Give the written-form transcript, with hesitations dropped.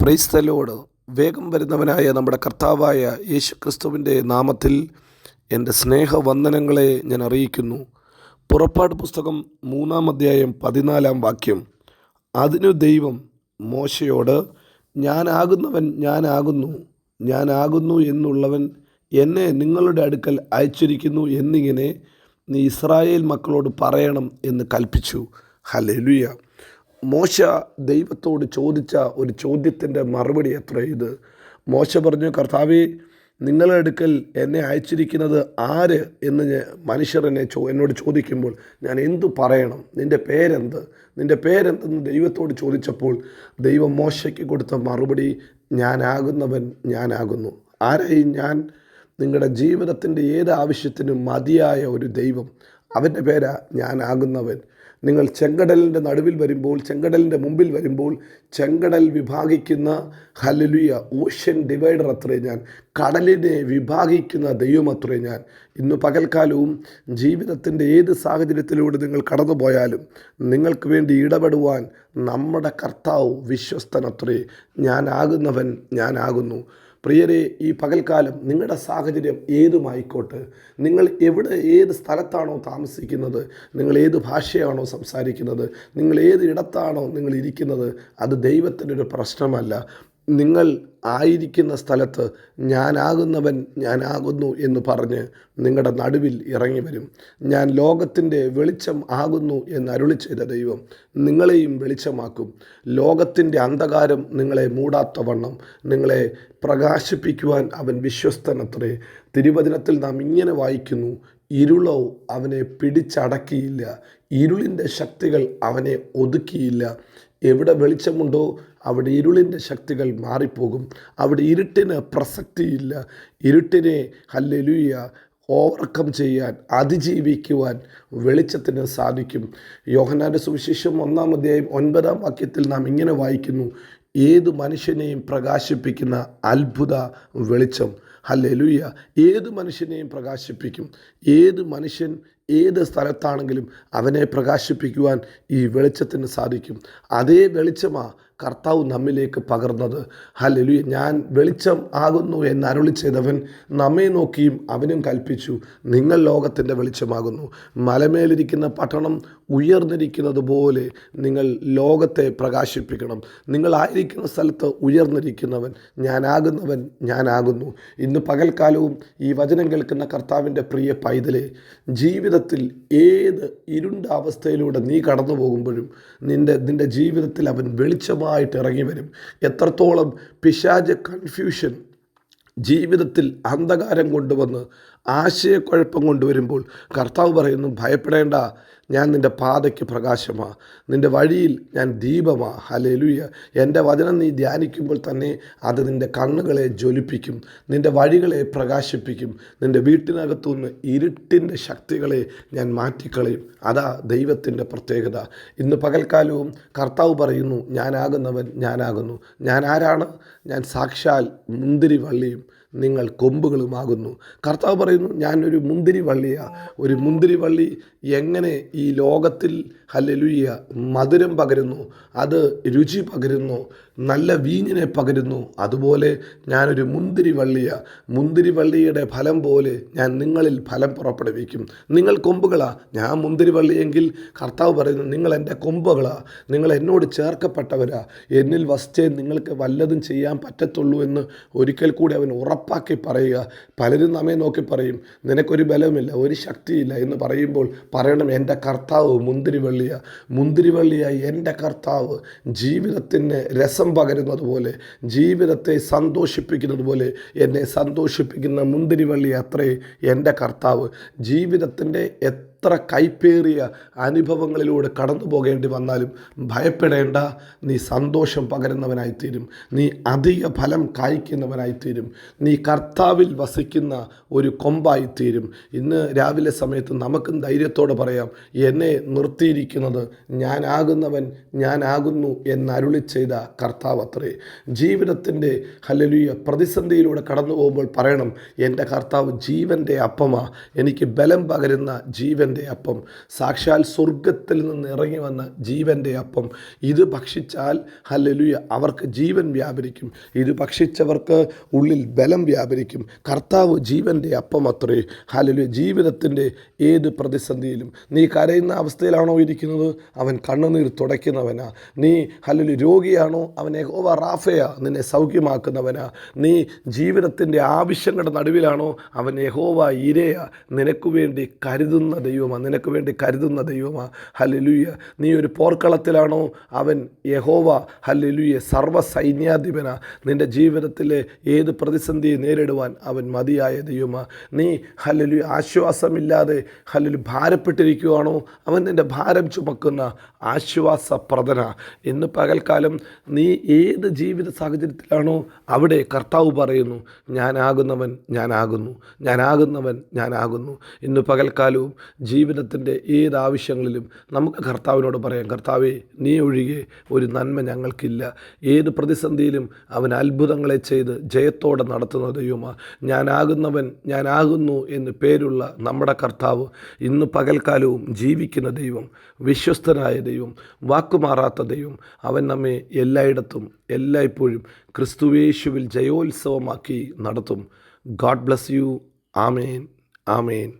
Praise the Lord. വേഗം വരുന്നവനായ നമ്മുടെ കർത്താവായ യേശു ക്രിസ്തുവിൻ്റെ നാമത്തിൽ എൻ്റെ സ്നേഹവന്ദനങ്ങളെ ഞാൻ അറിയിക്കുന്നു. പുറപ്പാട് പുസ്തകം 3-ാം അധ്യായം 14-ാം വാക്യം. അതിനു ദൈവം മോശയോട്, ഞാനാകുന്നവൻ ഞാനാകുന്നു എന്നുള്ളവൻ എന്നെ നിങ്ങളുടെ അടുക്കൽ അയച്ചിരിക്കുന്നു എന്നിങ്ങനെ നീ ഇസ്രായേൽ മക്കളോട് പറയണം എന്ന് കൽപ്പിച്ചു. ഹല്ലേലൂയ. മോശ ദൈവത്തോട് ചോദിച്ച ഒരു ചോദ്യത്തിൻ്റെ മറുപടി എത്ര ഇത്. മോശ പറഞ്ഞു, കർത്താവേ, നിങ്ങളുടെ അടുക്കൽ എന്നെ അയച്ചിരിക്കുന്നത് ആര് എന്ന് മനുഷ്യർ എന്നോട് ചോദിക്കുമ്പോൾ ഞാൻ എന്തു പറയണം? നിൻ്റെ പേരെന്തെന്ന് ദൈവത്തോട് ചോദിച്ചപ്പോൾ ദൈവം മോശയ്ക്ക് കൊടുത്ത മറുപടി, ഞാനാകുന്നു. ആരായി ഞാൻ? നിങ്ങളുടെ ജീവിതത്തിൻ്റെ ഏത് ആവശ്യത്തിനും മതിയായ ഒരു ദൈവം. അവൻ്റെ പേരാ ഞാനാകുന്നവൻ. നിങ്ങൾ ചെങ്കടലിൻ്റെ മുമ്പിൽ വരുമ്പോൾ ചെങ്കടൽ വിഭാഗിക്കുന്ന ഹല്ലേലൂയ ഓഷ്യൻ ഡിവൈഡർ അത്രേ ഞാൻ. കടലിനെ വിഭാഗിക്കുന്ന ദൈവം അത്രേ ഞാൻ. ഇന്ന് പകൽക്കാലവും ജീവിതത്തിൻ്റെ ഏത് സാഹചര്യത്തിലൂടെ നിങ്ങൾ കടന്നു പോയാലും നിങ്ങൾക്ക് വേണ്ടി ഇടപെടുവാൻ നമ്മുടെ കർത്താവ് വിശ്വസ്തനത്രേ. ഞാനാകുന്നു. പ്രിയരെ, ഈ പകൽക്കാലം നിങ്ങളുടെ സാഹചര്യം ഏതുമായിക്കോട്ടെ, നിങ്ങൾ ഏത് സ്ഥലത്താണോ താമസിക്കുന്നത്, നിങ്ങൾ ഏത് ഭാഷയാണോ സംസാരിക്കുന്നത്, നിങ്ങൾ ഏത് ഇടത്താണോ നിങ്ങൾ ഇരിക്കുന്നത്, അത് ദൈവത്തിനൊരു പ്രശ്നമല്ല. നിങ്ങൾ ആയിരിക്കുന്ന സ്ഥലത്ത് ഞാനാകുന്നു എന്ന് പറഞ്ഞ് നിങ്ങളുടെ നടുവിൽ ഇറങ്ങി വരും. ഞാൻ ലോകത്തിൻ്റെ വെളിച്ചം ആകുന്നു എന്ന് അരുളി ചെയ്ത ദൈവം നിങ്ങളെയും വെളിച്ചമാക്കും. ലോകത്തിൻ്റെ അന്ധകാരം നിങ്ങളെ മൂടാത്തവണ്ണം നിങ്ങളെ പ്രകാശിപ്പിക്കുവാൻ അവൻ വിശ്വസ്തനത്രേ. തിരുവചനത്തിൽ നാം ഇങ്ങനെ വായിക്കുന്നു, ഇരുളോ അവനെ പിടിച്ചടക്കിയില്ല, ഇരുളിൻ്റെ ശക്തികൾ അവനെ ഒതുക്കിയില്ല. എവിടെ വെളിച്ചമുണ്ടോ അവിടെ ഇരുളിൻ്റെ ശക്തികൾ മാറിപ്പോകും. അവിടെ ഇരുട്ടിന് പ്രസക്തിയില്ല. ഇരുട്ടിനെ ഹല്ലേലൂയ ഓവർകം ചെയ്യാൻ, അതിജീവിക്കുവാൻ വെളിച്ചത്തിന് സാധിക്കും. യോഹന്നാൻ്റെ സുവിശേഷം 1-ാം അധ്യായം 9-ാം വാക്യത്തിൽ നാം ഇങ്ങനെ വായിക്കുന്നു, ഏതു മനുഷ്യനെയും പ്രകാശിപ്പിക്കുന്ന അത്ഭുത വെളിച്ചം. ഹല്ലേലൂയ. ഏത് മനുഷ്യനെയും പ്രകാശിപ്പിക്കും. ഏത് മനുഷ്യൻ ഏത് സ്ഥലത്താണെങ്കിലും അവനെ പ്രകാശിപ്പിക്കുവാൻ ഈ വെളിച്ചത്തിന് സാധിക്കും. അതേ വെളിച്ചമാണ് കർത്താവ് നമ്മിലേക്ക് പകർന്നത്. ഹല്ലേലൂയ. ഞാൻ വെളിച്ചം ആകുന്നു എന്ന് അരുളി ചെയ്തവൻ നമ്മെ നോക്കിയും അവനും കൽപ്പിച്ചു, നിങ്ങൾ ലോകത്തിൻ്റെ വെളിച്ചമാകുന്നു. മലമേലിരിക്കുന്ന പട്ടണം ഉയർന്നിരിക്കുന്നത് പോലെ നിങ്ങൾ ലോകത്തെ പ്രകാശിപ്പിക്കണം. നിങ്ങളായിരിക്കുന്ന സ്ഥലത്ത് ഉയർന്നിരിക്കുന്നവൻ ഞാനാകുന്നു. ഇന്ന് പകൽക്കാലവും ഈ വചനം കേൾക്കുന്ന കർത്താവിൻ്റെ പ്രിയ പൈതലെ, ജീവിതത്തിൽ ഏത് ഇരുണ്ട അവസ്ഥയിലൂടെ നീ കടന്നു പോകുമ്പോഴും നിൻ്റെ ജീവിതത്തിൽ അവൻ വെളിച്ചമായിട്ട് ഇറങ്ങി വരും. എത്രത്തോളം പിശാച് കൺഫ്യൂഷൻ ജീവിതത്തിൽ അന്ധകാരം കൊണ്ടുവന്ന് ആശയക്കുഴപ്പം കൊണ്ടുവരുമ്പോൾ കർത്താവ് പറയുന്നു, ഭയപ്പെടേണ്ട, ഞാൻ നിൻ്റെ പാതയ്ക്ക് പ്രകാശമാണ്, നിൻ്റെ വഴിയിൽ ഞാൻ ദീപമാണ്. ഹല്ലേലൂയ. എൻ്റെ വചനം നീ ധ്യാനിക്കുമ്പോൾ തന്നെ അത് നിൻ്റെ കണ്ണുകളെ ജ്വലിപ്പിക്കും, നിൻ്റെ വഴികളെ പ്രകാശിപ്പിക്കും. നിൻ്റെ വീട്ടിനകത്തുനിന്ന് ഇരുട്ടിൻ്റെ ശക്തികളെ ഞാൻ മാറ്റിക്കളയും. അതാ ദൈവത്തിൻ്റെ പ്രത്യേകത. ഇന്ന് പകൽക്കാലവും കർത്താവ് പറയുന്നു, ഞാനാകുന്നു. ഞാൻ ആരാണ്? ഞാൻ സാക്ഷാൽ മുന്തിരിവള്ളിയും നിങ്ങൾ കൊമ്പുകളുമാകുന്നു. കർത്താവ് പറയുന്നു, ഞാനൊരു മുന്തിരിവള്ളിയാണ്. ഒരു മുന്തിരിവള്ളി എങ്ങനെ ഈ ലോകത്തിൽ ഹല്ലേലൂയ മധുരം പകരുന്നു, അത് രുചി പകരുന്നു, നല്ല വീഞ്ഞിനെ പകരുന്നു, അതുപോലെ ഞാനൊരു മുന്തിരിവള്ളിയാണ്. മുന്തിരിവള്ളിയുടെ ഫലം പോലെ ഞാൻ നിങ്ങളിൽ ഫലം പുറപ്പെടുവിക്കും. നിങ്ങൾ കൊമ്പുകളാണ്. ഞാൻ മുന്തിരിവള്ളിയെങ്കിൽ കർത്താവ് പറയുന്നു, നിങ്ങൾ എൻ്റെ കൊമ്പുകളാണ്, നിങ്ങൾ എന്നോട് ചേർക്കപ്പെട്ടവരാ, എന്നിൽ വസിച്ചേ നിങ്ങൾക്ക് വല്ലതും ചെയ്യാൻ പറ്റത്തുള്ളൂ എന്ന് ഒരിക്കൽ കൂടി അവൻ ഉറപ്പാക്കി പറയുക. പലരും നമ്മെ നോക്കി പറയും, നിനക്കൊരു ബലമില്ല, ഒരു ശക്തിയില്ല എന്ന് പറയുമ്പോൾ പറയണം, എൻ്റെ കർത്താവ് മുന്തിരിവള്ളിയായി എൻ്റെ കർത്താവ് ജീവിതത്തിന് രസം പകരുന്നത് പോലെ, ജീവിതത്തെ സന്തോഷിപ്പിക്കുന്നത് പോലെ എന്നെ സന്തോഷിപ്പിക്കുന്ന മുന്തിരിവള്ളി അത്രേ എൻ്റെ കർത്താവ്. ജീവിതത്തിൻ്റെ എത്ര കൈപ്പേറിയ അനുഭവങ്ങളിലൂടെ കടന്നു പോകേണ്ടി വന്നാലും ഭയപ്പെടേണ്ട, നീ സന്തോഷം പകരുന്നവനായിത്തീരും, നീ അധിക ഫലം കായ്ക്കുന്നവനായിത്തീരും, നീ കർത്താവിൽ വസിക്കുന്ന ഒരു കൊമ്പായിത്തീരും. ഇന്ന് രാവിലെ സമയത്ത് നമുക്കും ധൈര്യത്തോടെ പറയാം, എന്നെ നിർത്തിയിരിക്കുന്നത് ഞാനാകുന്നു എന്നരുളി ചെയ്ത കർത്താവ് അത്രേ. ജീവിതത്തിൻ്റെ ഹല്ലേലൂയ പ്രതിസന്ധിയിലൂടെ കടന്നു പോകുമ്പോൾ പറയണം, എൻ്റെ കർത്താവ് ജീവൻ്റെ അപ്പമാണ്, എനിക്ക് ബലം പകരുന്ന ജീവൻ്റെ ജീവൻ്റെ അപ്പം, സാക്ഷാൽ സ്വർഗത്തിൽ നിന്ന് ഇറങ്ങി വന്ന ജീവൻ്റെ അപ്പം. ഇത് ഭക്ഷിച്ചാൽ ഹല്ലേലൂയ അവർക്ക് ജീവൻ വ്യാപരിക്കും. ഇത് ഭക്ഷിച്ചവർക്ക് ഉള്ളിൽ ബലം വ്യാപരിക്കും. കർത്താവ് ജീവൻ്റെ അപ്പം അത്രേ. ഹല്ലേലൂയ. ജീവിതത്തിൻ്റെ ഏത് പ്രതിസന്ധിയിലും നീ കരയുന്ന അവസ്ഥയിലാണോ ഇരിക്കുന്നത്, അവൻ കണ്ണുനീർ തുടയ്ക്കുന്നവനാ. നീ ഹല്ലേലൂയ രോഗിയാണോ, അവൻ യഹോവ റാഫയാ, നിന്നെ സൗഖ്യമാക്കുന്നവനാ. നീ ജീവിതത്തിൻ്റെ ആവശ്യങ്ങളുടെ നടുവിലാണോ, അവൻ യഹോവ ഇരയാ, നിനക്ക് വേണ്ടി കരുതുന്ന ദൈവമാ, നിനക്ക് വേണ്ടി കരുതുന്ന ദൈവമാ. ഹല്ലേലൂയ. നീ ഒരു പോർക്കളത്തിലാണോ, അവൻ യഹോവ ഹല്ലേലൂയ സർവ്വ സൈന്യാധിപനാ. നിൻ്റെ ജീവിതത്തിലെ ഏത് പ്രതിസന്ധിയെ നേരിടുവാൻ അവൻ മതിയായ ദൈവമാ. നീ ഹല്ലേലൂയ ആശ്വാസമില്ലാതെ ഹല്ലേലൂയ ഭാരപ്പെട്ടിരിക്കുകയാണോ, അവൻ നിൻ്റെ ഭാരം ചുമക്കുന്ന ആശ്വാസപ്രദന. ഇന്ന് പകൽക്കാലം നീ ഏത് ജീവിത സാഹചര്യത്തിലാണോ, അവിടെ കർത്താവ് പറയുന്നു, ഞാനാകുന്നവൻ ഞാനാകുന്നു, ഞാനാകുന്നവൻ ഞാനാകുന്നു. ഇന്ന് പകൽക്കാലവും ജീവിതത്തിൻ്റെ ഏത് ആവശ്യങ്ങളിലും നമുക്ക് കർത്താവിനോട് പറയാം, കർത്താവേ നീ ഒഴികെ ഒരു നന്മ ഞങ്ങൾക്കില്ല. ഏത് പ്രതിസന്ധിയിലും അവൻ അത്ഭുതങ്ങളെ ചെയ്ത് ജയത്തോടെ നടത്തുന്ന ദൈവമാണ്. ഞാനാകുന്നവൻ ഞാനാകുന്നു എന്ന് പേരുള്ള നമ്മുടെ കർത്താവ് ഇന്ന് പകൽക്കാലവും ജീവിക്കുന്ന ദൈവം, വിശ്വസ്തനായ ദൈവം, വാക്കുമാറാത്ത ദൈവം. അവൻ നമ്മെ എല്ലായിടത്തും എല്ലായ്പ്പോഴും ക്രിസ്തുയേശുവിൽ ജയോത്സവമാക്കി നടത്തും. God bless you. Amen, amen.